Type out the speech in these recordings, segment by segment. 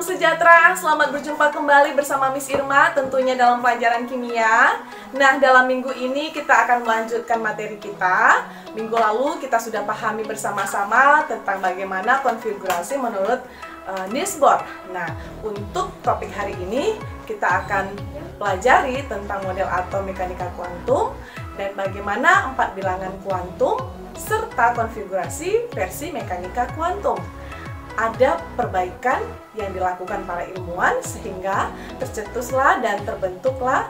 sejahtera, selamat berjumpa kembali bersama Miss Irma tentunya dalam pelajaran kimia. Nah, dalam minggu ini kita akan melanjutkan materi kita. Minggu lalu kita sudah pahami bersama-sama tentang bagaimana konfigurasi menurut Niels Bohr. Nah, untuk topik hari ini kita akan pelajari tentang model atom mekanika kuantum dan bagaimana 4 bilangan kuantum serta konfigurasi versi mekanika kuantum. Ada perbaikan yang dilakukan para ilmuwan sehingga tercetuslah dan terbentuklah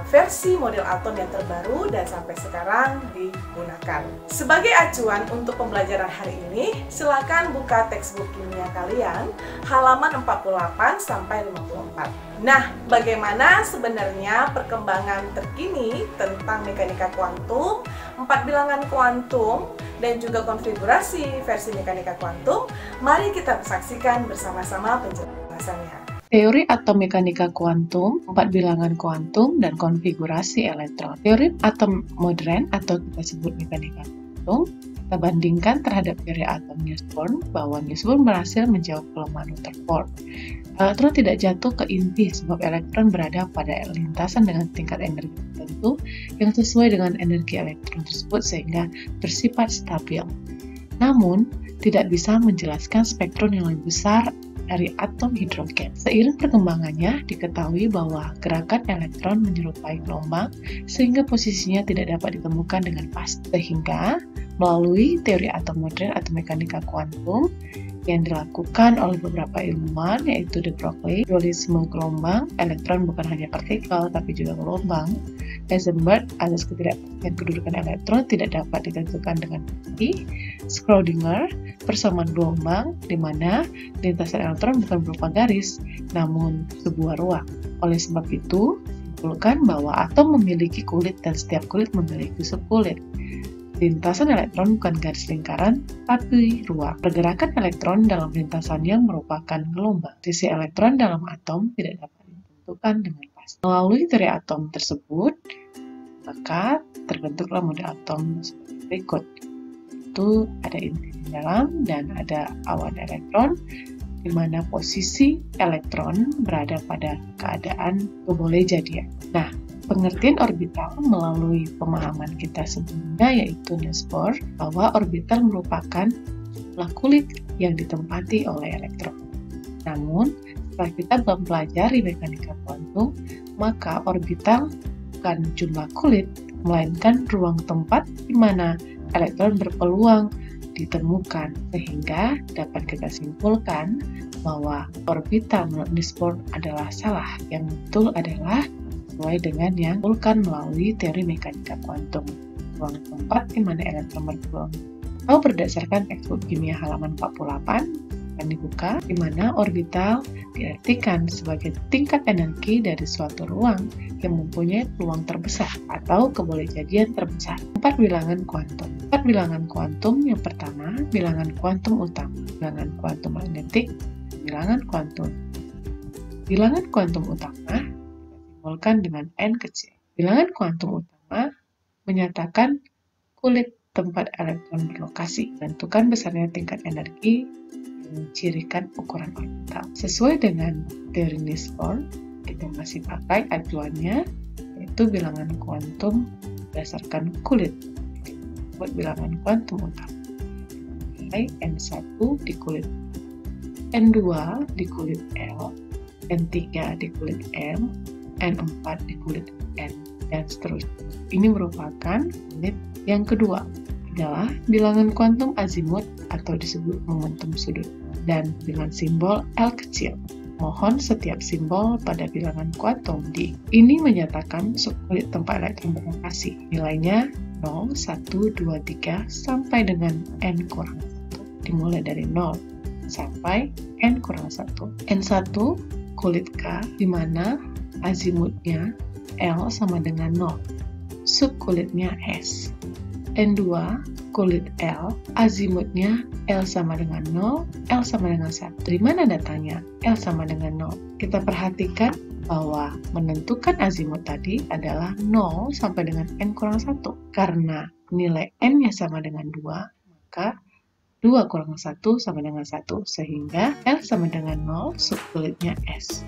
versi model atom yang terbaru dan sampai sekarang digunakan. Sebagai acuan untuk pembelajaran hari ini, silakan buka textbook kimia kalian halaman 48 sampai 54. Nah, bagaimana sebenarnya perkembangan terkini tentang mekanika kuantum, 4 bilangan kuantum, dan juga konfigurasi versi mekanika kuantum? Mari kita saksikan bersama-sama penjelasannya. Teori atom mekanika kuantum, 4 bilangan kuantum, dan konfigurasi elektron. Teori atom modern atau kita sebut mekanika kuantum, kita bandingkan terhadap teori atom Niels Bohr bahwa Niels Bohr berhasil menjawab kelemahan Rutherford. Elektron tidak jatuh ke inti sebab elektron berada pada lintasan dengan tingkat energi tertentu yang sesuai dengan energi elektron tersebut sehingga bersifat stabil. Namun, tidak bisa menjelaskan spektrum yang lebih besar dari atom hidrogen. Seiring perkembangannya, diketahui bahwa gerakan elektron menyerupai gelombang sehingga posisinya tidak dapat ditemukan dengan pasti. Sehingga, melalui teori atom modern atau mekanika kuantum yang dilakukan oleh beberapa ilmuwan yaitu de Broglie, dualisme gelombang, elektron bukan hanya partikel tapi juga gelombang. Heisenberg, atas ketidakpastian kedudukan elektron tidak dapat ditentukan dengan pasti. Schrödinger, persamaan gelombang di mana lintasan elektron bukan berupa garis namun sebuah ruang. Oleh sebab itu, disimpulkan bahwa atom memiliki kulit dan setiap kulit memiliki subkulit. Lintasan elektron bukan garis lingkaran, tapi ruang. Pergerakan elektron dalam lintasan yang merupakan gelombang. Sisi elektron dalam atom tidak dapat ditentukan dengan pasti. Melalui teori atom tersebut, maka terbentuklah model atom seperti berikut. Itu ada inti di dalam dan ada awan elektron, di mana posisi elektron berada pada keadaan kebolehjadian. Nah, pengertian orbital melalui pemahaman kita sebelumnya yaitu Niels Bohr bahwa orbital merupakan jumlah kulit yang ditempati oleh elektron. Namun, setelah kita mempelajari mekanika kuantum, maka orbital bukan jumlah kulit, melainkan ruang tempat di mana elektron berpeluang ditemukan, sehingga dapat kita simpulkan bahwa orbital menurut Niels Bohr adalah salah. Yang betul adalah sesuai dengan yang disimpulkan melalui teori mekanika kuantum, ruang tempat di mana elektron berpeluang. Atau berdasarkan textbook kimia halaman 48 akan dibuka, di mana orbital diartikan sebagai tingkat energi dari suatu ruang yang mempunyai peluang terbesar atau kebolehjadian terbesar. 4 bilangan kuantum. 4 bilangan kuantum yang pertama, bilangan kuantum utama, bilangan kuantum magnetik, bilangan kuantum. Bilangan kuantum utama dimulkan dengan n kecil. Bilangan kuantum utama menyatakan kulit tempat elektron berlokasi, menentukan besarnya tingkat energi, dan mencirikan ukuran orbital. Sesuai dengan teori Niels Bohr, kita masih pakai acuannya, yaitu bilangan kuantum berdasarkan kulit. Buat bilangan kuantum utama, N1 di kulit, N2 di kulit L, N3 di kulit M, N4 di kulit N, dan seterusnya. Ini merupakan kulit yang kedua adalah bilangan kuantum azimut atau disebut momentum sudut dan dengan simbol L kecil. Mohon setiap simbol pada bilangan kuantum di ini menyatakan subkulit tempat elektron berlokasi. Nilainya 0, 1, 2, 3 sampai dengan N kurang 1. Dimulai dari 0 sampai N kurang 1. N1 kulit K di mana azimutnya L sama dengan 0, subkulitnya S. N2 kulit L, azimutnya L sama dengan 0, L sama dengan 1. Dari mana datangnya L sama dengan 0? Kita perhatikan bahwa menentukan azimut tadi adalah 0 sampai dengan N kurang 1. Karena nilai N-nya sama dengan 2, maka 2 kurang 1 sama dengan 1, sehingga L sama dengan 0, subkulitnya S.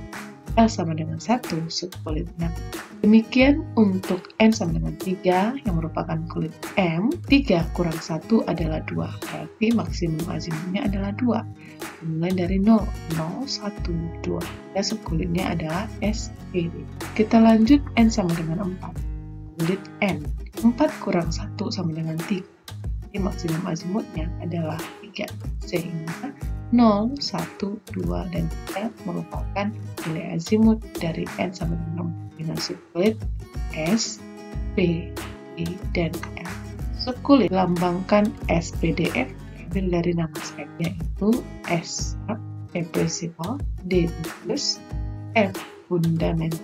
L sama dengan 1, subkulitnya. Demikian untuk N sama dengan 3 yang merupakan kulit M. 3 kurang 1 adalah 2, berarti maksimum azimutnya adalah 2. Mulai dari 0, 0, 1, 2. Dan subkulitnya adalah SPD. Kita lanjut N sama dengan 4. Kulit N. 4 kurang 1 sama dengan 3. Jadi maksimum azimutnya adalah 3. Sehingga 0, 1, 2, dan 3 merupakan nilai azimut dari N sama dengan 4 dengan subkulit S, P, D, dan F. Subkulit lambangkan SPDF diambil dari nama spek, yaitu S, P principal, D nukleus, F fundamental.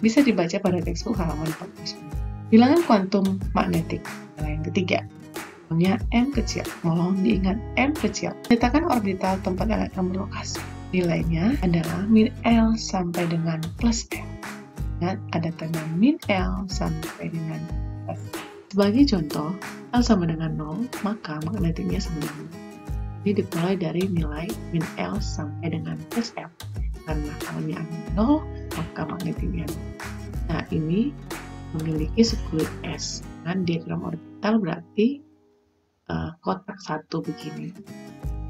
Bisa dibaca pada textbook halaman 49. Bilangan kuantum magnetik yang ketiga. M kecil, mohon diingat M kecil. Letakkan orbital tempat elektron berlokasi. Nilainya adalah min L sampai dengan plus L. Ingat, ada tanda min L sampai dengan plus. Sebagai contoh, L sama dengan 0, maka magnetiknya sama dengan 0. Ini dimulai dari nilai min L sampai dengan plus L. Karena L-nya 0, maka magnetiknya 0. Nah, ini memiliki subkulit S. Dengan diagram orbital berarti kotak satu begini.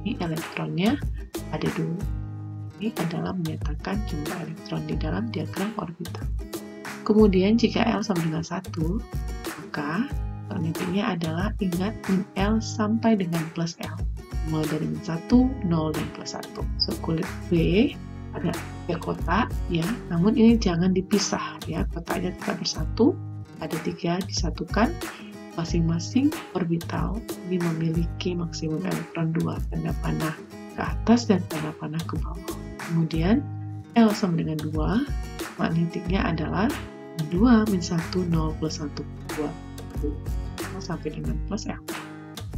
Ini elektronnya ada 2. Ini adalah menyatakan jumlah elektron di dalam diagram orbital. Kemudian jika L sama dengan 1, maka magnetiknya adalah ingat min L sampai dengan plus L. Mulai dari min 1, 0, dan plus 1. Subkulit B ada 3 kotak ya, namun ini jangan dipisah ya, kotaknya tetap bersatu, ada 3 disatukan. Masing-masing orbital ini memiliki maksimum elektron 2, tanda panah ke atas dan tanda panah ke bawah. Kemudian L sama dengan 2, magnetiknya adalah 2 min 1, 0 plus 1, 2, sampai dengan plus L.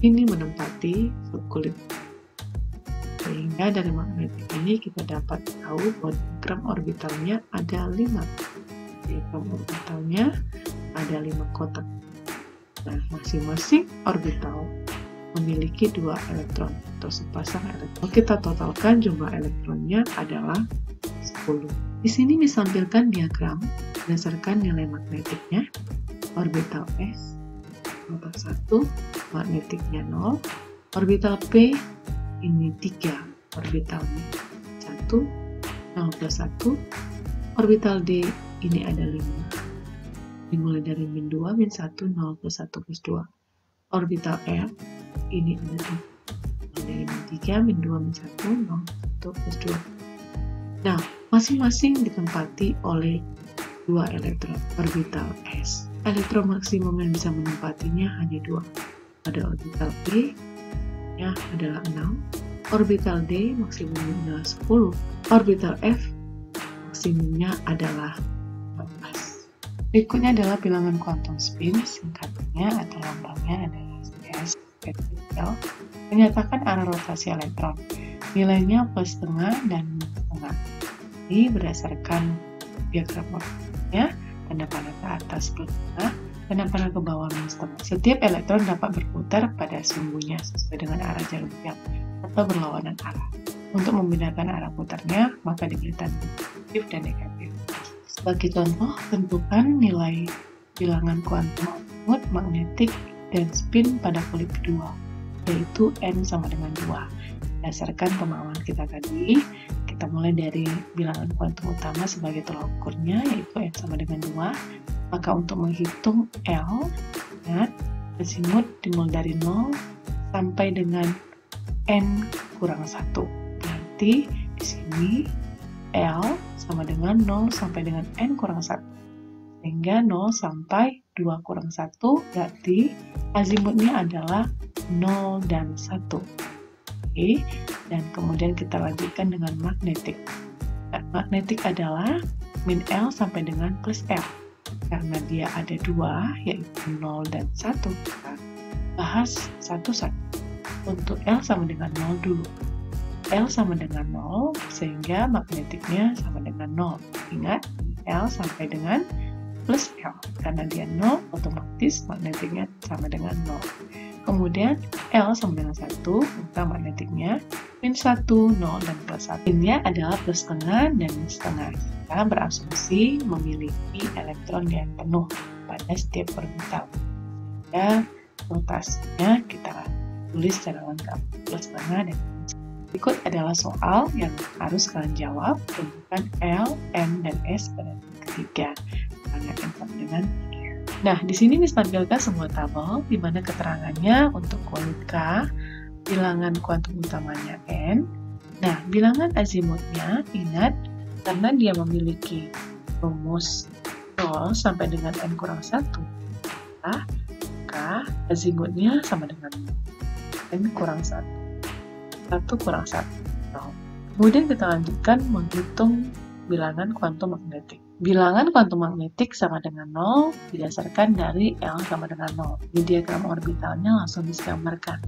Ini menempati subkulit. Sehingga dari magnetik ini kita dapat tahu bahwa diagram orbitalnya ada 5. Diagram orbitalnya ada 5 kotak. Nah, masing-masing orbital memiliki 2 elektron atau sepasang elektron. Kita totalkan jumlah elektronnya adalah 10. Di sini disampilkan diagram berdasarkan nilai magnetiknya. Orbital S, kotak 1, magnetiknya 0. Orbital P, ini 3 orbitalnya. 1, 0 plus 1. Orbital D, ini ada 5. Dimulai dari min 2, min 1, 0 plus 1 plus 2. Orbital F, ini ada 3. Dari min 3, min 2, min 1, 0, 1 plus 2. Nah, masing-masing ditempati oleh 2 elektron. Orbital S, elektron maksimum yang bisa menempatinya hanya 2. Pada orbital P, nya adalah 6. Orbital D, maksimumnya adalah 10. Orbital F, maksimumnya adalah 14. Berikutnya adalah bilangan kuantum spin, singkatnya atau lambangnya adalah S, L, menyatakan arah rotasi elektron. Nilainya plus setengah dan minus setengah. Ini berdasarkan diagram orbitalnya, tanda panah ke atas plus setengah, tanda panah ke bawah minus setengah. Setiap elektron dapat berputar pada sumbunya sesuai dengan arah jarum jam atau berlawanan arah. Untuk membedakan arah putarnya, maka diberi tanda positif dan negatif. Sebagai contoh, tentukan nilai bilangan kuantum azimut, magnetik, dan spin pada kulit kedua, yaitu N sama dengan 2. Berdasarkan pemahaman kita tadi, kita mulai dari bilangan kuantum utama sebagai tolak ukurnya, yaitu N sama dengan 2. Maka untuk menghitung L, ingat, azimut dimulai dari 0 sampai dengan N kurang 1. Berarti di sini L sama dengan 0 sampai dengan N kurang 1. Sehingga 0 sampai 2 kurang 1 berarti azimutnya adalah 0 dan 1. Oke, dan kemudian kita lanjutkan dengan magnetik. Magnetik adalah min L sampai dengan plus L. Karena dia ada 2, yaitu 0 dan 1. Kita bahas satu-satu. Untuk L sama dengan 0 dulu. L sama dengan 0, sehingga magnetiknya sama dengan 0. Ingat, L sampai dengan plus L. Karena dia 0, otomatis magnetiknya sama dengan 0. Kemudian L sama dengan 1, maka magnetiknya -1, 0, dan +1. Ini adalah plus setengah dan minus setengah. Kita berasumsi memiliki elektron yang penuh pada setiap orbital. Ya, notasinya kita tulis secara lengkap, plus setengah dan minus. Berikut adalah soal yang harus kalian jawab. Tentukan L, M, dan S pada ketiga. Sangat lengkap dengan Nah, di sini ditampilkan semua tabel di mana keterangannya untuk kulit K, bilangan kuantum utamanya N. Nah, bilangan azimutnya, ingat, karena dia memiliki rumus 0 sampai dengan N kurang 1, maka azimutnya sama dengan N kurang 1. 1 kurang 1, 0. Kemudian kita lanjutkan menghitung bilangan kuantum magnetik. Bilangan kuantum magnetik sama dengan 0 didasarkan dari L sama dengan 0. Di diagram orbitalnya langsung digambarkan.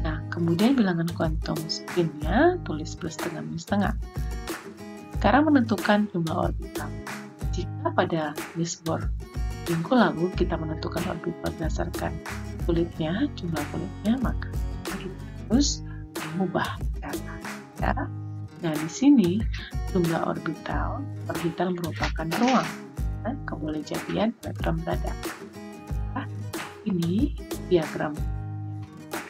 Nah, kemudian bilangan kuantum spinnya tulis plus setengah minus setengah. Sekarang menentukan jumlah orbital. Jika pada Bohr minggu lalu kita menentukan orbital berdasarkan kulitnya, jumlah kulitnya, maka kita harus mengubah data. Ya. Nah, di sini jumlah orbital merupakan ruang kebolehjadian elektron berada. Nah, ini diagram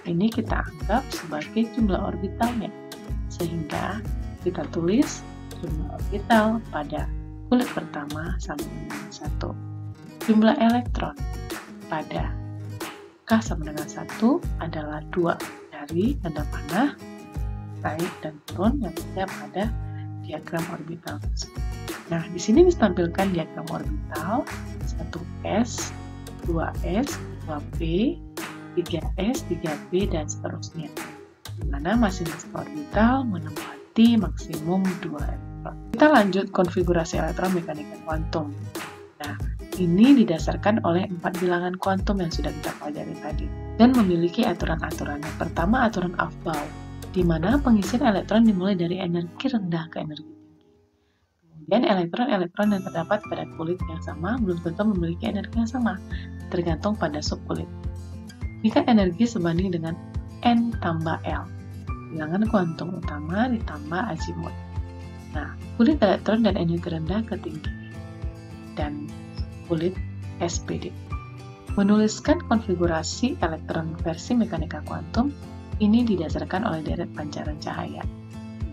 ini kita anggap sebagai jumlah orbitalnya, sehingga kita tulis jumlah orbital pada kulit pertama sama dengan 1. Jumlah elektron pada K sama dengan 1 adalah 2 dari tanda panah naik dan turun yang ada pada diagram orbital. Nah, di sini ditampilkan diagram orbital 1s, 2s, 2p, 3s, 3p, dan seterusnya. Di mana masing-masing orbital menempati maksimum 2 elektron. Kita lanjut konfigurasi elektron mekanika kuantum. Nah, ini didasarkan oleh 4 bilangan kuantum yang sudah kita pelajari tadi dan memiliki aturan-aturan. Yang pertama, aturan Aufbau, di mana pengisian elektron dimulai dari energi rendah ke energi tinggi. Kemudian elektron-elektron yang terdapat pada kulit yang sama belum tentu memiliki energi yang sama, tergantung pada subkulit. Jika energi sebanding dengan N tambah L, bilangan kuantum utama ditambah azimut. Nah, kulit elektron dan energi rendah ke tinggi, dan kulit SPD. Menuliskan konfigurasi elektron versi mekanika kuantum ini didasarkan oleh deret pancaran cahaya.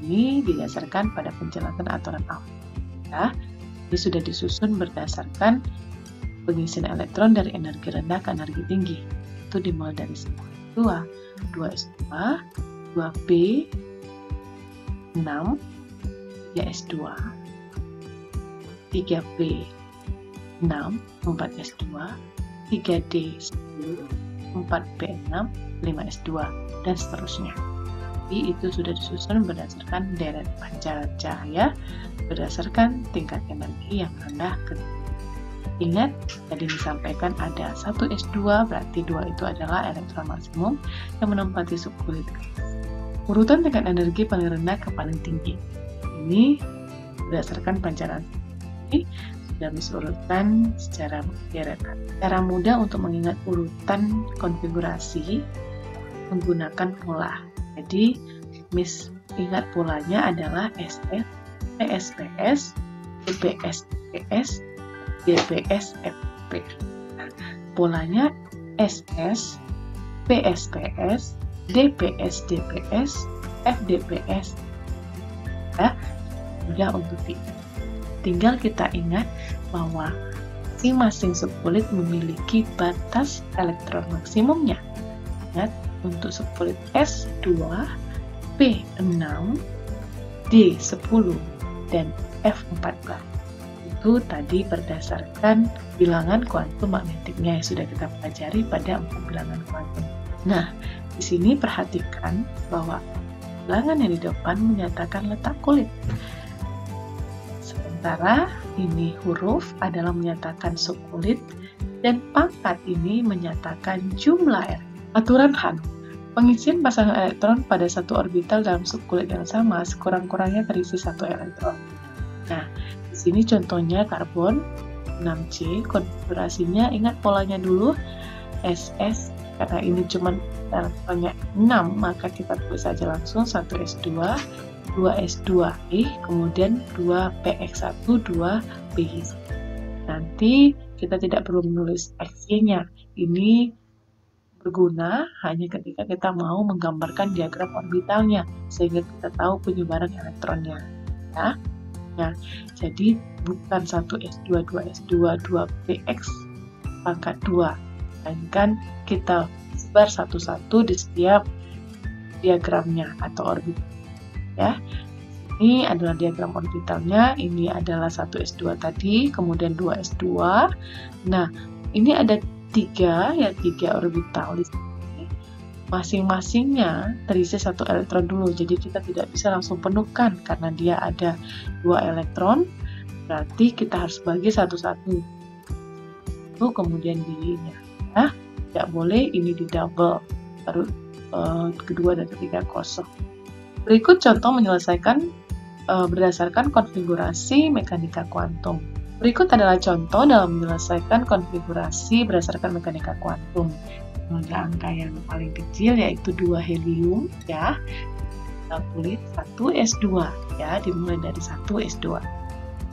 Ini didasarkan pada penjelasan aturan Aufbau. Ya, ini sudah disusun berdasarkan pengisian elektron dari energi rendah ke energi tinggi. Itu dimulai dari 2, 2s2, 2p, 6, 3s2, 3p, 6, 4s2, 3d, 10, 4p6, 5s2, dan seterusnya. Jadi itu sudah disusun berdasarkan deret pancaran cahaya berdasarkan tingkat energi yang rendah ke tinggi. Ingat, tadi disampaikan ada 1s2, berarti 2 itu adalah elektron maksimum yang menempati subkulit. Urutan tingkat energi paling rendah ke paling tinggi. Ini berdasarkan pancaran ini sudah disurutkan secara deretan. Cara mudah untuk mengingat urutan konfigurasi menggunakan pola. Jadi, ingat polanya adalah SF, PSPS, DPS-DPS, DPS-FP. Nah, polanya SS, PSPS, DPS-DPS, FDPS. Ya, mudah untuk diingat. Tinggal kita ingat bahwa masing-masing subkulit memiliki batas elektron maksimumnya. Ingat, untuk subkulit S2, P6, D10, dan F14. Itu tadi berdasarkan bilangan kuantum magnetiknya yang sudah kita pelajari pada 4 bilangan kuantum. Nah, di sini perhatikan bahwa bilangan yang di depan menyatakan letak kulit. Sementara ini huruf adalah menyatakan subkulit dan pangkat ini menyatakan jumlah elektron. Aturan Hahn, pengisian pasangan elektron pada satu orbital dalam subkulit yang sama sekurang-kurangnya terisi 1 elektron. Nah, di sini contohnya karbon 6C, konfigurasinya ingat polanya dulu SS, Karena ini cuma elektronnya 6, maka kita tulis saja langsung 1s2, 2s2e, kemudian 2px1, 2py. Nanti kita tidak perlu menulis XY-nya. Ini berguna hanya ketika kita mau menggambarkan diagram orbitalnya, sehingga kita tahu penyebaran elektronnya. Ya. Nah, jadi bukan 1s2, 2s2, 2px pangkat 2, melainkan kita sebar satu-satu di setiap diagramnya atau orbital. Ya. Ini adalah diagram orbitalnya, ini adalah 1s2 tadi, kemudian 2s2. Nah, ini ada 3 orbital di sini. Masing-masingnya terisi 1 elektron dulu, jadi kita tidak bisa langsung penuhkan karena dia ada 2 elektron, berarti kita harus bagi satu-satu. Itu kemudian di-nya. Nah, tidak boleh ini di double, baru kedua dan ketiga kosong. Berikut contoh menyelesaikan berdasarkan konfigurasi mekanika kuantum. Berikut adalah contoh dalam menyelesaikan konfigurasi berdasarkan mekanika kuantum. Ada angka yang paling kecil yaitu 2 helium, ya. Kita tulis 1s2, ya, dimulai dari 1s2.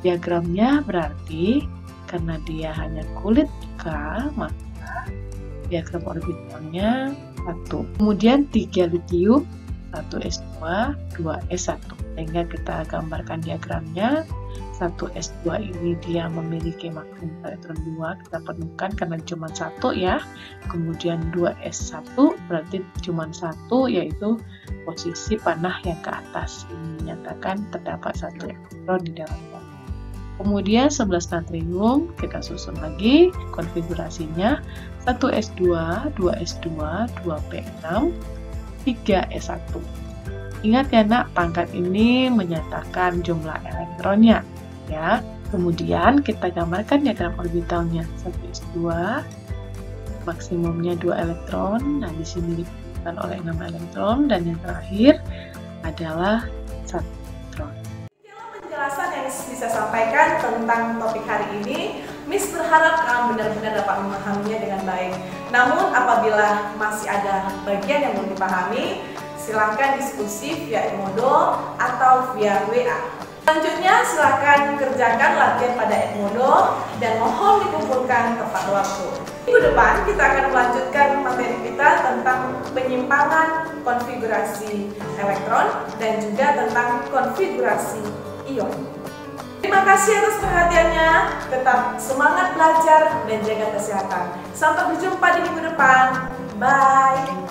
Diagramnya berarti karena dia hanya kulit K, maka diagram orbitalnya 1. Kemudian 3 lithium, 1s2, 2s1. Sehingga kita gambarkan diagramnya. 1s2 ini dia memiliki maksimum elektron 2, kita penuhkan karena cuma 1, ya. Kemudian 2s1 berarti cuma 1, yaitu posisi panah yang ke atas. Ini menyatakan terdapat 1 elektron di dalamnya. Kemudian 11 natrium, kita susun lagi konfigurasinya. 1s2, 2s2, 2p6, 3s1. Ingat ya nak, pangkat ini menyatakan jumlah elektronnya, ya. Kemudian kita gambarkan diagram orbitalnya. 1s2, maksimumnya 2 elektron. Nah, di sini dipenuhkan oleh 6 elektron, dan yang terakhir adalah 1 elektron. Inilah penjelasan yang Miss bisa sampaikan tentang topik hari ini. Miss berharap kamu benar-benar dapat memahaminya dengan baik. Namun apabila masih ada bagian yang belum dipahami, silahkan diskusi via Edmodo atau via WA. Selanjutnya silahkan kerjakan latihan pada Edmodo dan mohon dikumpulkan tepat waktu. Minggu depan kita akan melanjutkan materi kita tentang penyimpangan konfigurasi elektron dan juga tentang konfigurasi ion. Terima kasih atas perhatiannya, tetap semangat belajar dan jaga kesehatan. Sampai berjumpa di minggu depan. Bye!